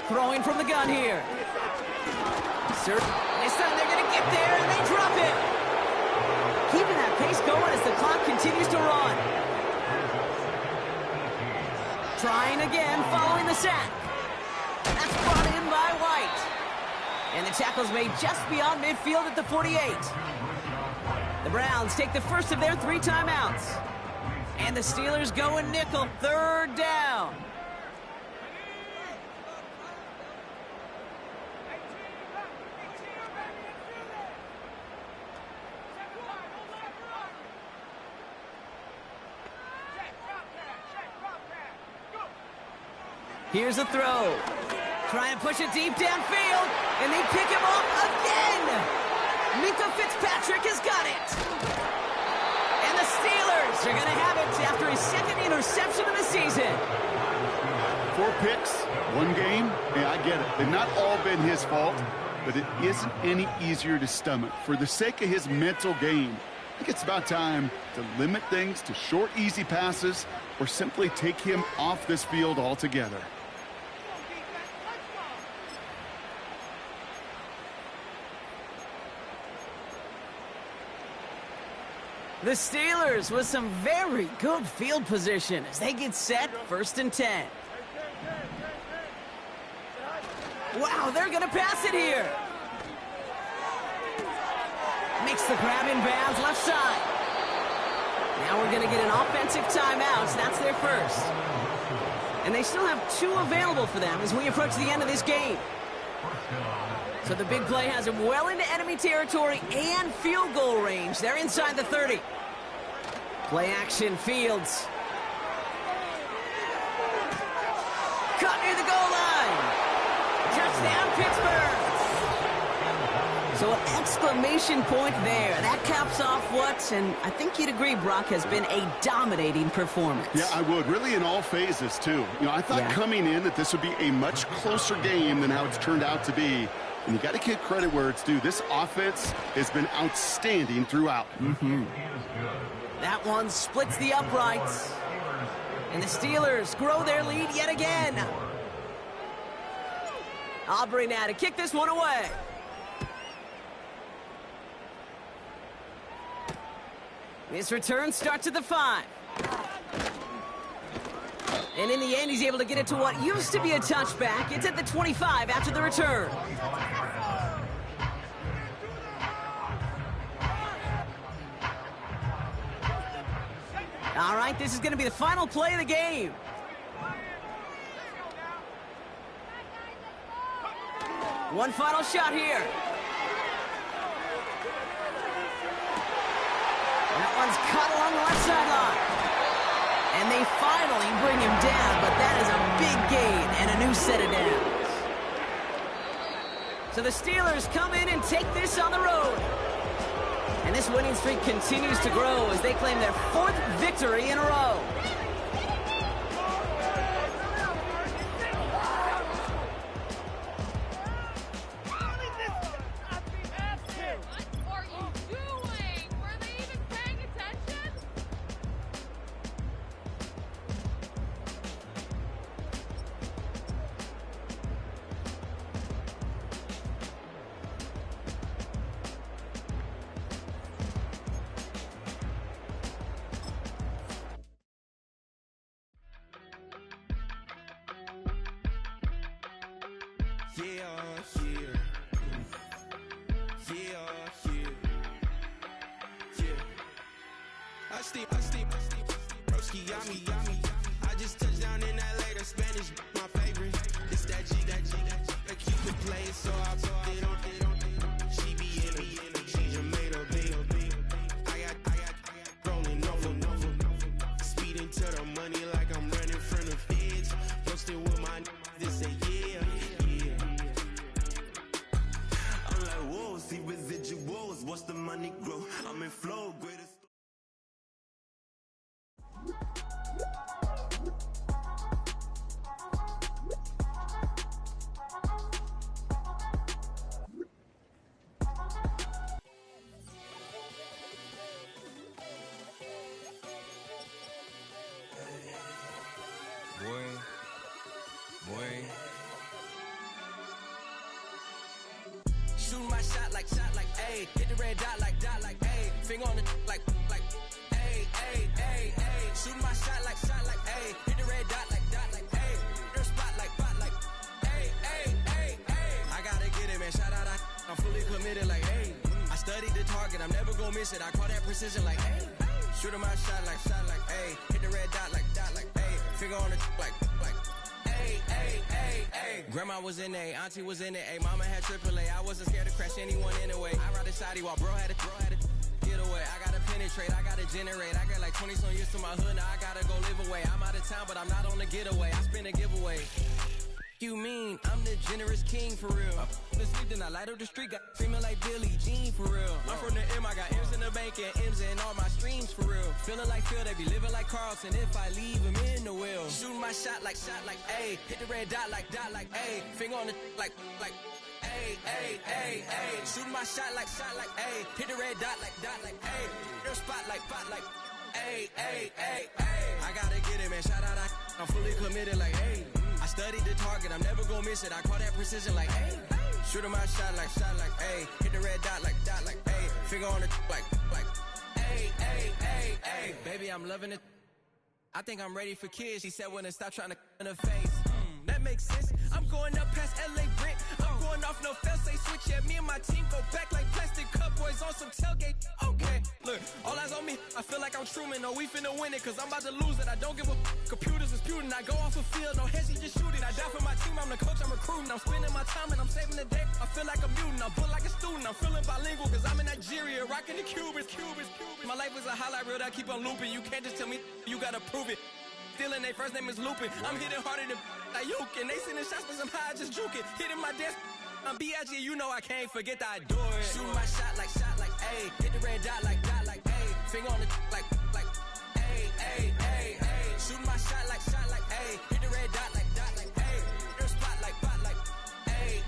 Throwing from the gun here. This time they're going to get there, and they drop it. Keeping that pace going as the clock continues to run. Trying again, following the sack. That's brought in by White. And the tackle's made just beyond midfield at the 48. The Browns take the first of their 3 timeouts. And the Steelers go in nickel, 3rd down. Here's a throw. Try and push it deep downfield, and they pick him off again. Minkah Fitzpatrick has got it. And the Steelers are going to have it after his 2nd interception of the season. 4 picks, 1 game. Yeah, I get it. They've not all been his fault, but it isn't any easier to stomach. For the sake of his mental game, I think it's about time to limit things to short, easy passes or simply take him off this field altogether. The Steelers with some very good field position as they get set, 1st and 10. Wow, they're going to pass it here. Makes the grab in bounds, left side. Now we're going to get an offensive timeout, so that's their first. And they still have 2 available for them as we approach the end of this game. So the big play has them well into enemy territory and field goal range. They're inside the 30. Play action, Fields. Cut near the goal line. Touchdown, Pittsburgh. So an exclamation point there. That caps off what, and I think you'd agree, Brock, has been a dominating performance. Yeah, I would. Really in all phases, too. I thought coming in that this would be a much closer game than how it's turned out to be. And you got to give credit where it's due. This offense has been outstanding throughout. That one splits the uprights. And the Steelers grow their lead yet again. Aubrey now to kick this one away. This return starts at the 5. And in the end, he's able to get it to what used to be a touchback. It's at the 25 after the return. All right, this is going to be the final play of the game. One final shot here. That one's caught along the left sideline. And they finally bring him down, but that is a big gain and a new set of downs. So the Steelers come in and take this on the road. And this winning streak continues to grow as they claim their 4th victory in a row. I just touched down in LA, the Spanish, my favorite. It's that G, I keep it playing, so I put it on. She be in the she just made a big. I got rolling over. Speeding to the money like I'm running from the feds. Posting with my they say yeah. I'm like, whoa, see residuals, watch the money grow. I'm in flow, greatest. Shooting my shot like, ayy. Hit the red dot like, ayy. Finger on the like, ayy. Shooting my shot like, ayy. Hit the red dot like, ayy. Your spot like, ayy. I gotta get it, man. Shout out, I'm fully committed like, ayy. I studied the target, I'm never gonna miss it. I call that precision like, ayy. Shooting my shot like, ayy. Hit the red dot like, ayy. Finger on the like, ayy. Grandma was in A, auntie was in A, mama had AAA. I wasn't scared to crash anyone anyway. I ride a shotty while bro had to get away. I gotta penetrate, I gotta generate. I got like 20 some years to my hood, now I gotta go live away. I'm out of town, but I'm not on the getaway. I spin a giveaway. You mean I'm the generous king for real? Been sleep, then I light up the street, got screaming like Billie Jean for real. I'm from the M, I got M's in the bank and M's in all my streams for real. Feeling like Phil, they be living like Carlson if I leave him in the wheel. Shooting my shot like, ayy. Hit the red dot like, ayy. Finger on the like, ayy. Shooting my shot like, ayy. Hit the red dot like, ayy. Your spot like, ayy. I gotta get it, man. Shout out, I'm fully committed like, ayy. I studied the target, I'm never gonna miss it. I call that precision like, ayy. Shooting my shot like, ayy. Hit the red dot like, ayy. Finger on the like, ayy. Hey, baby, I'm loving it. I think I'm ready for kids. She said when to stop trying to in her face. That makes sense. I'm going up past LA Brent. I'm going off no fail, say switch. Yeah, me and my team go back like plastic cup boys on some tailgate. Okay, look, all eyes on me. I feel like I'm Truman. No, we finna win it, cause I'm about to lose it. I don't give a computers disputing. I go off the field, no heads, just shoot it. I die for my team, I'm the coach, I'm recruiting. I'm spending my time and I'm saving the day. I feel like a mutant, I'm built like a student. I'm feeling bilingual, cause I'm in Nigeria, rocking the Cubans. My life is a highlight reel that I keep on looping. You can't just tell me, you gotta prove it. Stealing, their first name is Lupin. I'm hitting harder than Ayuk, and they sending shots, but somehow I just juke it. Hitting my desk, I'm B.I.G., you know I can't forget that I do it. Shoot my shot like, ayy. Hit the red dot like, ayy. Finger on the like, ayy. Shoot my shot like, ayy. Hit the red dot like, ayy. Her spot like, ayy.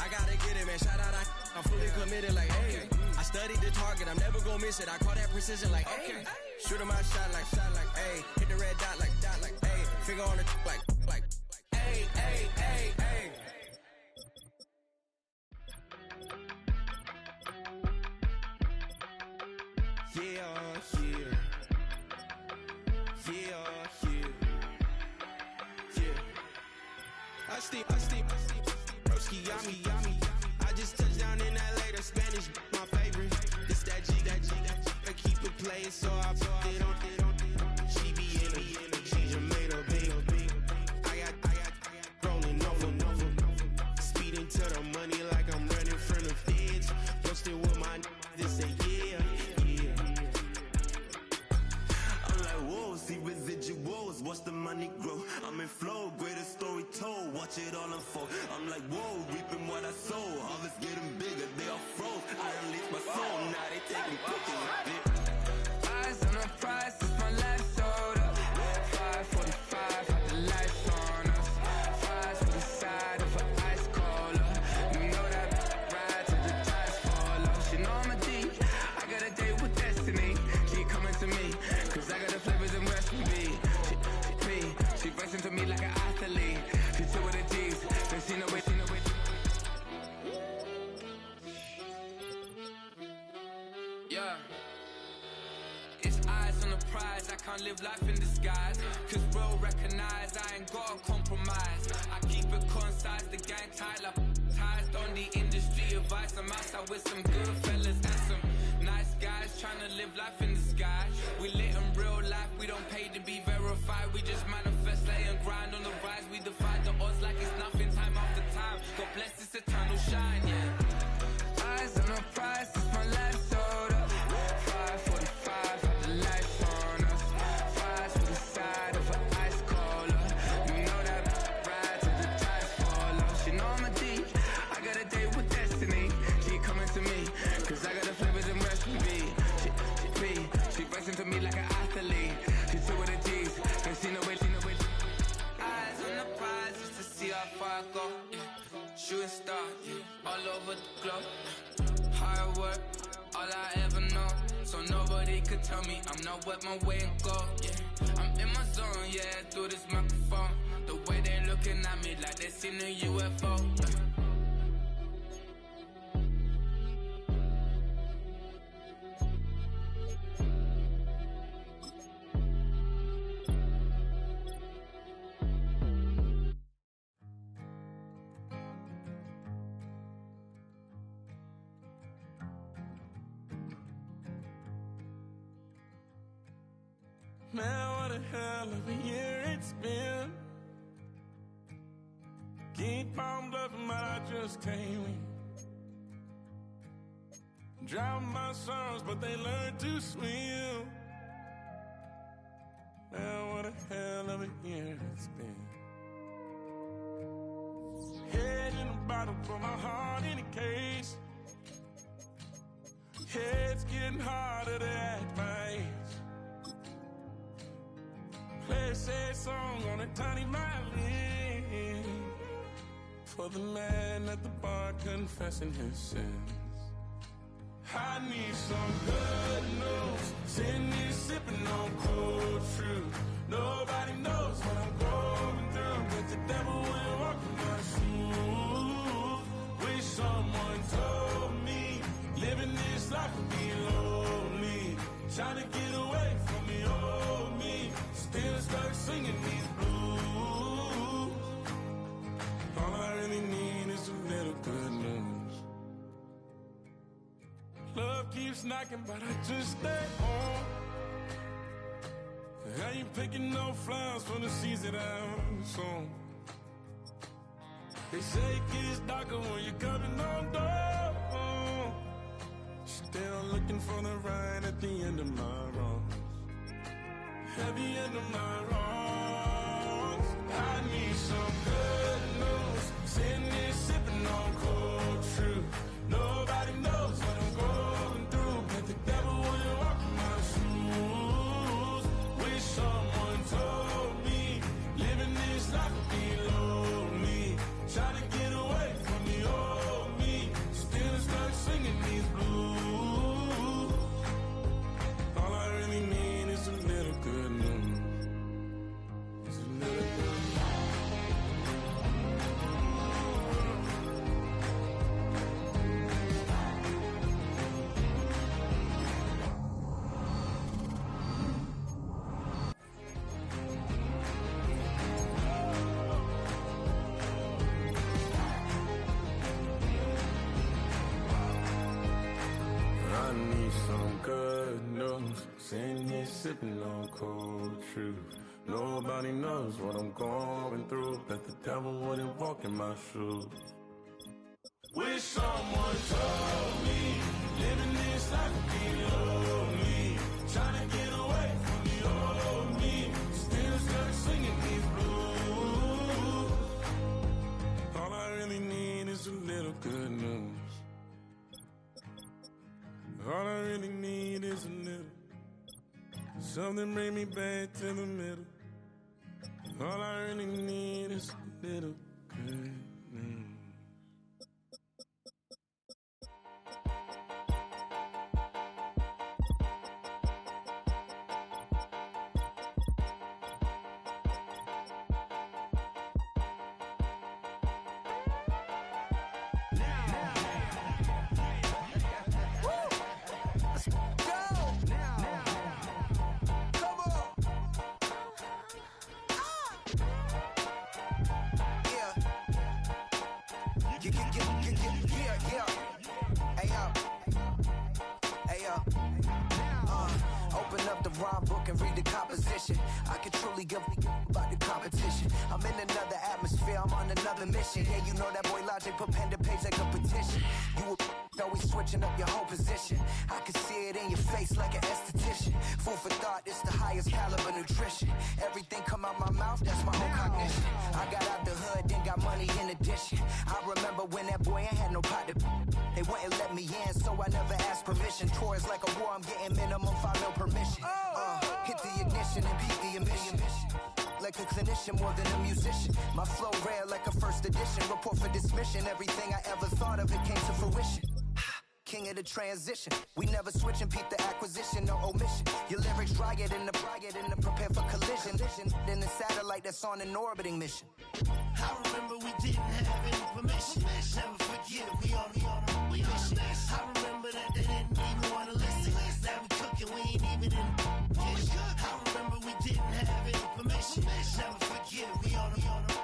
I gotta get it, man. Shout out, I'm fully committed like, ayy. I studied the target, I'm never gonna miss it. I call that precision like, ayy. Shooting my shot like, ayy. Hit the red dot like, ayy. Finger on the like, ayy. Yeah. I steam. Broski, yummy. I just touched down in LA, the Spanish, my favorite. This that G. I keep it playing, so I put it on. She be in it, she just made a big. I got rolling over. Speeding to the money like I'm running from the feds. Posted with my this say yeah. I'm like, whoa, see residuals, watch the money grow. I'm in flow, greatest story told, watch it all unfold. I'm like, whoa, reaping what I sow. Harvest getting bigger, they all froze. I unleashed my soul, now they taking pictures of it. Eyes on the prize, it's my life sold up. 545, had the lights on us. Fries for the side of an ice cola. You know that ride till the tires fall off. She know I'm a D, I got a date with destiny. She coming to me, cause I got the flavors and recipe. She racing to me like an athlete. She two with the G's, then she know it. Yeah. It's eyes on the prize, I can't live life in disguise. Cause real recognize, I ain't gotta compromise. I keep it concise, the gang tied up. Ties on the industry advice. I'm outside with some good fellas and some nice guys trying to live life in the sky. We lit in real life, we don't pay to be verified. We just manifest, lay and grind on the rise. We defy the odds like it's nothing, time after time. God bless this eternal shine, yeah. Eyes on the prize, it's my life sold up. 545, had the lights on us. Fries for the side of an ice cola. You know that ride till the tires fall off. She know I'm a D, I got a date with destiny. She coming to me, cause I got the flavors and recipe. She racing to me like an athlete. She two with the G's, then she know it. Eyes on the prize just to see how far I go. Yeah. Shooting star, yeah. All over the globe. Hard work, all I ever know. So nobody could tell me I'm not wet my way and go. Yeah, I'm in my zone, yeah, through this microphone. The way they looking at me like they seen a UFO. Man, what a hell of a year it's been. Keep on bluffing, but I just can't win. Drown my sorrows, but they learn to swim. Man, what a hell of a year it's been. Head in the bottom for my heart in a case. Head's getting harder to act my age. Play a sad song on a tiny violin for the man at the bar confessing his sins. I need some good news. Sitting here sipping on cold fruit. Nobody knows what I'm going through, but the devil will walk in my shoes. Wish someone told me living this life would be lonely. singing these blues. All I really need is a little good news. Love keeps knocking, but I just stay home. How you picking no flowers for the season I'm soon? They say it gets darker when you're coming on door. Still looking for the ride at the end of my road. At the end of my road, I need some good news. Sitting here sipping on cold truth. Nobody knows what I'm going through, but the devil wouldn't walk in my shoes. Wish someone told me living this life would be lonely. Trying to get away from the old me. Still stuck singing these blues. All I really need is a little good news. It's a little good I need some good news. Sitting here sipping on cold truth. Nobody knows what I'm going through. That the devil wouldn't walk in my shoes. Wish someone told me living this life would be lonely. Trying to get away from the old me. Still stuck singing these blues. All I really need is a little good news. All I really need is a little. Something bring me back to the middle. All I really need is a little good news. Open up the rhyme book and read the composition. I can truly give about the competition. I'm in another atmosphere, I'm on another mission. Yeah, you know that boy Logic put pen to page like a petition. You always switching up your whole position. I can see it in your face like an esthetician. Food for thought, it's the highest caliber nutrition. Everything come out my mouth, that's my own cognition. I got out the hood, then got money in addition. I remember when that boy ain't had no pot to. They wouldn't let me in, so I never asked permission. Tours like a war, I'm getting minimum 5 mil permission. Hit the ignition and beat the emission. Like a clinician more than a musician. My flow rare like a first edition. Report for dismission. Everything I ever thought of, it came to fruition. King of the transition. We never switch and peep the acquisition, no omission. Your lyrics dry it in the prepare for collision. Then the satellite that's on an orbiting mission. I remember we didn't have any permission. Never forget we on a mission. I remember that they didn't even want to listen. Now we cooking, we ain't even in the kitchen. I remember we didn't have any permission. Never forget we on a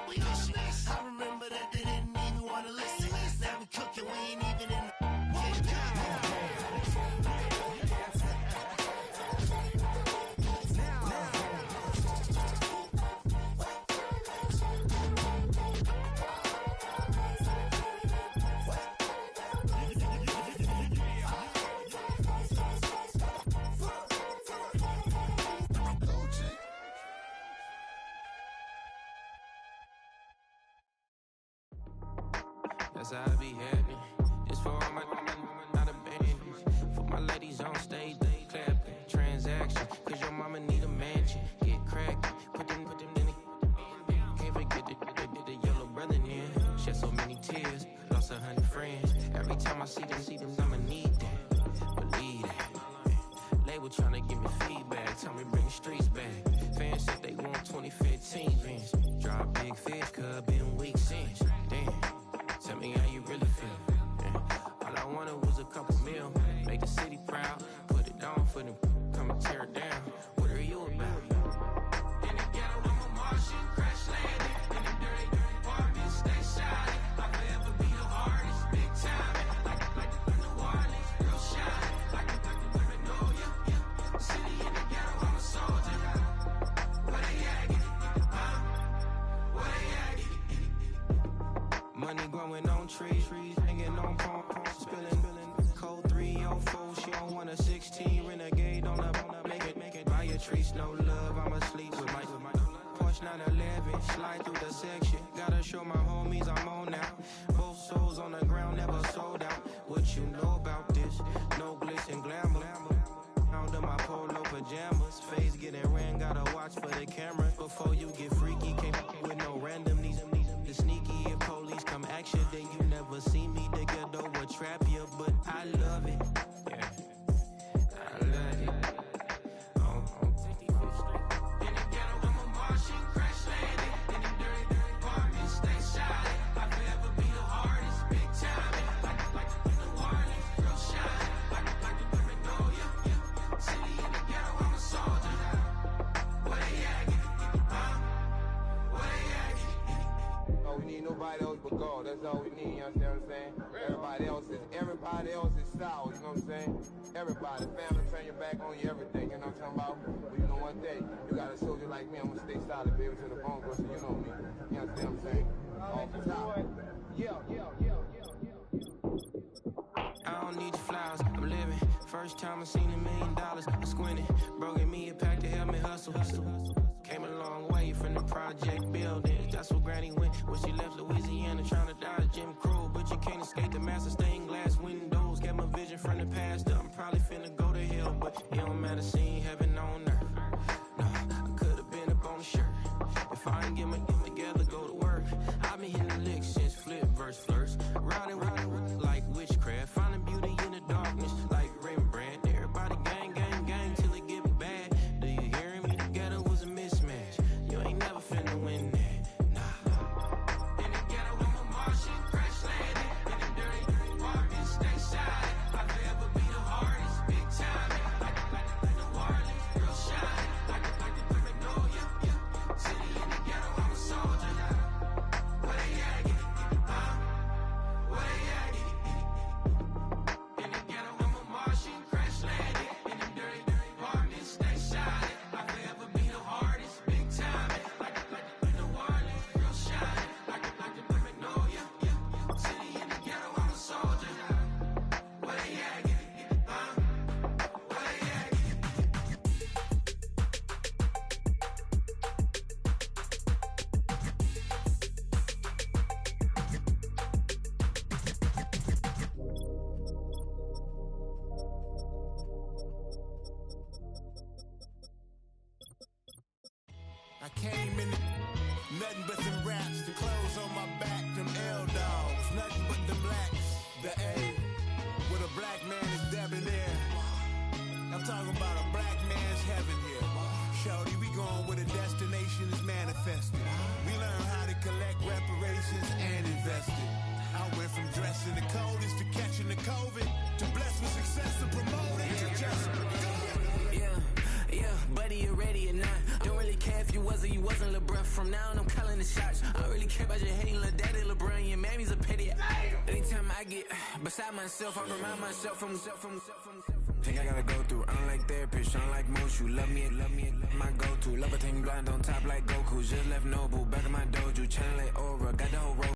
mission. I remember that they didn't even want to listen. Now we cooking, we ain't even in the kitchen. That's how I be happening. It's for all my not abandoned. For my ladies on stage, they clapping. Transaction, cause your mama need a mansion. Get cracked, put them in the. Can't forget the yellow brother in. Shed so many tears, lost 100 friends. Every time I see them, I'ma need that. Believe that. Label tryna give me feedback, tell me bring the streets back. Fans said they want 2015 Vince. Drop big fish, cuz been weak since. Damn. Tell me how you really feel. Yeah. All I wanted was a couple mil. Make the city proud. Put it down for them. Come and tear it down. What are you about? In the ghetto, 9/11, slide through the section. Gotta show my homies I'm on now. Both souls on the ground, never sold out. What you know about this? No glitz and glamour. Under my polo pajamas, face getting ran, gotta watch for the camera. Before you get freaky, can't with no random. These sneaky, if police come action, then you never see me. The ghetto will trap you, but I love it. Yeah, I love it. In the ghetto, I'm a Martian, crash landed. In the dirty apartment, stay silent. I forever be the hardest, big time. Like the Warriors, real shine. Like the Paranoia. City in the ghetto, I'm a soldier. Where they at? Where they at? Oh, we need nobody else but God. That's all we need, you understand what I'm saying? Everybody else is sour, you know what I'm saying? Everybody, family, turn your back on you, everything, you know what I'm talking about? But you know one thing, you got a soldier like me, I'm gonna stay solid, baby, to the bone, so you know me. You understand what I'm saying? Off the top. I don't need your flowers, I'm living. First time I seen $1 million, I squinted. Bro, give me a pack to help me hustle. Came a long way from the project building. That's where Granny went when she left Louisiana, trying to dodge Jim Crow. But you can't escape the master stained glass windows. Got my vision from the past. I'm probably finna go to hell, but it don't matter, seeing heaven on earth. No, I could've been up on the shirt. If I ain't get my get together, go to work. I've been hitting the licks since flip verse flirts. Riding like witchcraft, finding beauty in the darkness like Rembrandt. Everybody gang, gang, gang till it get bad. Do you hear me? The ghetto was a mismatch. You ain't never finna win that, nah. In the ghetto, I'm a Martian, crash landed. In the dirty apartment, stay silent. I forever be the hardest, big time. Like the Warriors, real shine. Like the Paranoia. City in the ghetto, I'm a soldier. Where they at? Where they at? In the ghetto, I'm a Martian, crash landed. In the dirty apartment, stay silent. I forever be the hardest, big time. Like the Warriors, real shine. Like the Paranoia. City in the ghetto, I'm a soldier. Where they at? Where they at? I came in nothing but them raps, the clothes on my back, them L-dogs, nothing but them blacks. The A, with a black man is debonair. I'm talking about a black man's heaven here. Shorty, we going where the destination is manifested. We learn how to collect reparations and invest it. I went from dressing the coldest to catching the COVID, to blessed with success and promoting to just Yeah, buddy, you ready or not? Don't really care if you was or you wasn't LeBron. From now on, I'm calling the shots. I don't really care about your hating little daddy LeBron. Your mammy's a pity. Anytime I get beside myself, I remind myself from. Think I gotta go through. I don't like therapists, I don't like most. You love me, my go-to. Love a thing blind on top like Goku. Just left Nobu, back in my dojo. Channel like Aura, got the whole road.